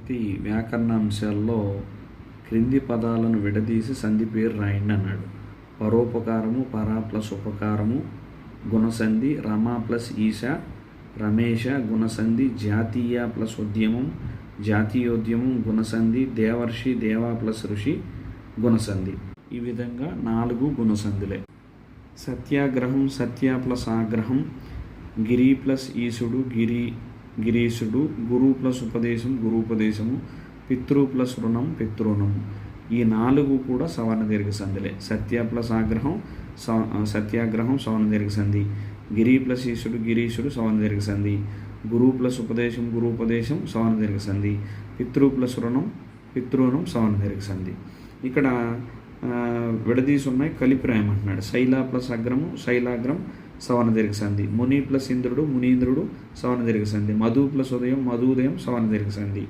విభక్తి వ్యాకరణాంశాల్లో క్రింది పదాలను విడదీసి సంధి పేరు రాయండి అన్నాడు. పరోపకారము, పరా ప్లస్ ఉపకారము గుణసంధి, రమ ప్లస్ ఈశ రమేశ గుణసంధి, జాతీయ ప్లస్ ఉద్యమం జాతీయోద్యమం గుణసంధి, దేవర్షి దేవా ప్లస్ ఋషి గుణసంధి. ఈ విధంగా 4 గుణసంధులే. సత్యాగ్రహం సత్య ప్లస్ ఆగ్రహం, గిరి ప్లస్ ఈశుడు గిరీశుడు, గురు ప్లస్ ఉపదేశం గురూపదేశము, పితృ ప్లస్ రుణం పితృణము. ఈ 4 కూడా సవర్ణ దీర్ఘ సంధులే. సత్య ప్లస్ ఆగ్రహం సత్యాగ్రహం సవర్ణ దీర్ఘ సంధి, గిరి ప్లస్ ఈశుడు గిరీశుడు సవర్ణ దీర్ఘ సంధి, గురు ప్లస్ ఉపదేశం గురూపదేశం సవర్ణ దీర్ఘ సంధి, పితృ ప్లస్ రుణం పితృణం సవర్ణ దీర్ఘ సంధి. ఇక్కడ విడదీసి ఉన్నాయి, కలిపి రాయమంటున్నాడు. శైల ప్లస్ అగ్రము శైలాగ్రం సవర్ణ దీర్ఘ సంధి, ముని ప్లస్ ఇంద్రుడు మునీంద్రుడు సవర్ణ దీర్ఘ సంధి, మధు ప్లస్ ఉదయం మధుదయం సవర్ణ దీర్ఘ సంధి.